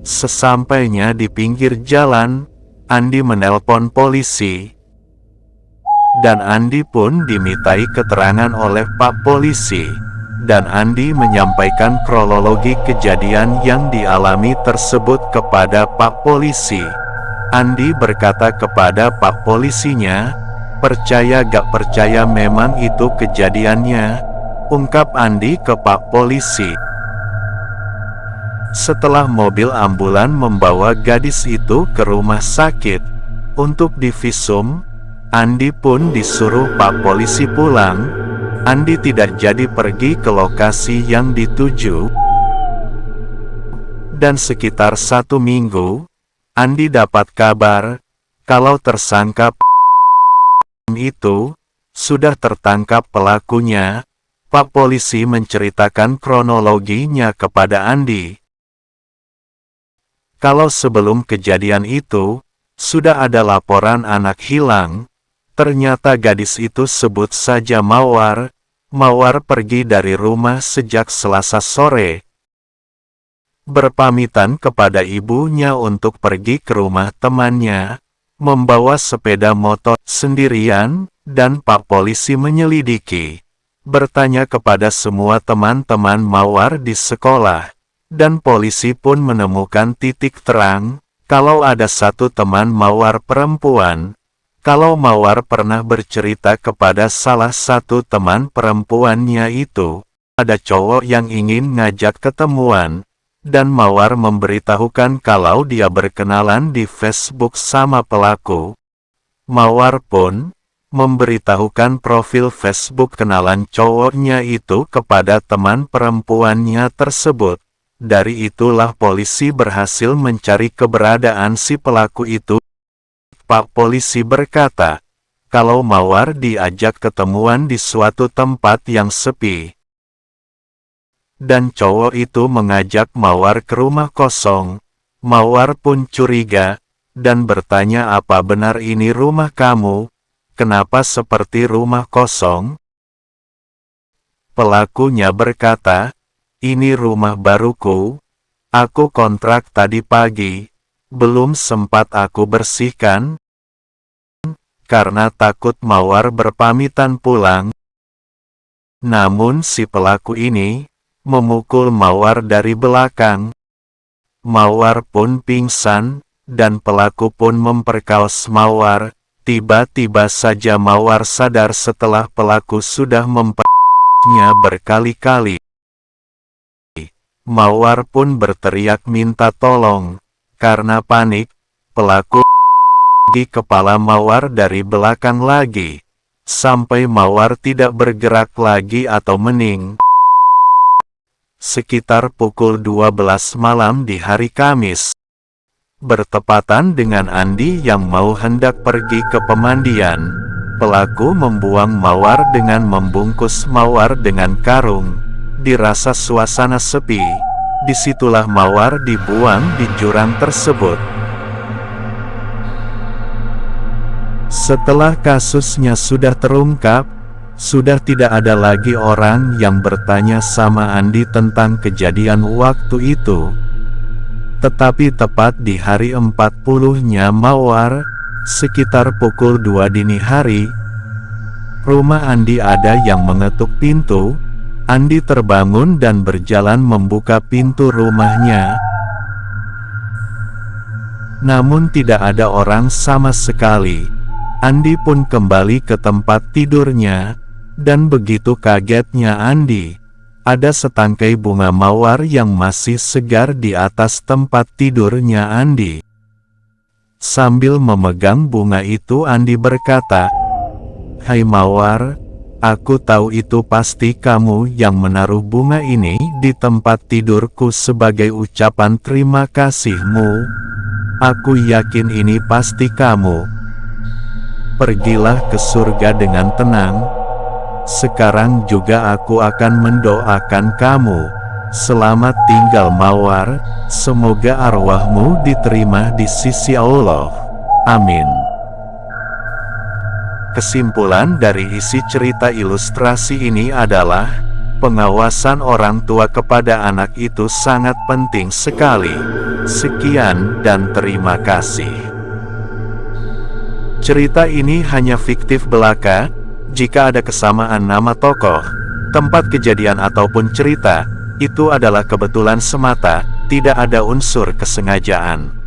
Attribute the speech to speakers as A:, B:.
A: Sesampainya di pinggir jalan, Andi menelpon polisi. Dan Andi pun dimintai keterangan oleh Pak Polisi. Dan Andi menyampaikan kronologi kejadian yang dialami tersebut kepada Pak Polisi. Andi berkata kepada Pak Polisinya, "Percaya gak percaya memang itu kejadiannya?" ungkap Andi ke Pak Polisi. Setelah mobil ambulan membawa gadis itu ke rumah sakit untuk divisum, Andi pun disuruh Pak Polisi pulang. Andi tidak jadi pergi ke lokasi yang dituju. Dan sekitar 1 minggu, Andi dapat kabar kalau tersangka itu sudah tertangkap pelakunya. Pak Polisi menceritakan kronologinya kepada Andi. Kalau sebelum kejadian itu, sudah ada laporan anak hilang. Ternyata gadis itu sebut saja Mawar. Mawar pergi dari rumah sejak Selasa sore. Berpamitan kepada ibunya untuk pergi ke rumah temannya, membawa sepeda motor sendirian, dan Pak Polisi menyelidiki. Bertanya kepada semua teman-teman Mawar di sekolah. Dan polisi pun menemukan titik terang, kalau ada satu teman Mawar perempuan. Kalau Mawar pernah bercerita kepada salah satu teman perempuannya itu, ada cowok yang ingin ngajak ketemuan, dan Mawar memberitahukan kalau dia berkenalan di Facebook sama pelaku. Mawar pun memberitahukan profil Facebook kenalan cowoknya itu kepada teman perempuannya tersebut. Dari itulah polisi berhasil mencari keberadaan si pelaku itu. Pak Polisi berkata, kalau Mawar diajak ketemuan di suatu tempat yang sepi. Dan cowok itu mengajak Mawar ke rumah kosong. Mawar pun curiga, dan bertanya, apa benar ini rumah kamu? Kenapa seperti rumah kosong? Pelakunya berkata, ini rumah baruku. Aku kontrak tadi pagi. Belum sempat aku bersihkan, karena takut Mawar berpamitan pulang. Namun si pelaku ini memukul Mawar dari belakang. Mawar pun pingsan, dan pelaku pun memperkaos Mawar. Tiba-tiba saja Mawar sadar setelah pelaku sudah memperkosnya berkali-kali. Mawar pun berteriak minta tolong. Karena panik, pelaku di kepala Mawar dari belakang lagi, sampai Mawar tidak bergerak lagi atau mening. Sekitar pukul 12 malam di hari Kamis, bertepatan dengan Andi yang mau hendak pergi ke pemandian, pelaku membuang Mawar dengan membungkus Mawar dengan karung. Dirasa suasana sepi. Disitulah Mawar dibuang di jurang tersebut. Setelah kasusnya sudah terungkap, sudah tidak ada lagi orang yang bertanya sama Andi tentang kejadian waktu itu. Tetapi tepat di hari 40-nya Mawar, sekitar pukul 2 dini hari, rumah Andi ada yang mengetuk pintu. Andi terbangun dan berjalan membuka pintu rumahnya. Namun tidak ada orang sama sekali. Andi pun kembali ke tempat tidurnya, dan begitu kagetnya Andi, ada setangkai bunga Mawar yang masih segar di atas tempat tidurnya Andi. Sambil memegang bunga itu Andi berkata, "Hai Mawar, aku tahu itu pasti kamu yang menaruh bunga ini di tempat tidurku sebagai ucapan terima kasihmu. Aku yakin ini pasti kamu. Pergilah ke surga dengan tenang. Sekarang juga aku akan mendoakan kamu. Selamat tinggal Mawar, semoga arwahmu diterima di sisi Allah. Amin." Kesimpulan dari isi cerita ilustrasi ini adalah, pengawasan orang tua kepada anak itu sangat penting sekali. Sekian dan terima kasih. Cerita ini hanya fiktif belaka. Jika ada kesamaan nama tokoh, tempat kejadian ataupun cerita, itu adalah kebetulan semata, tidak ada unsur kesengajaan.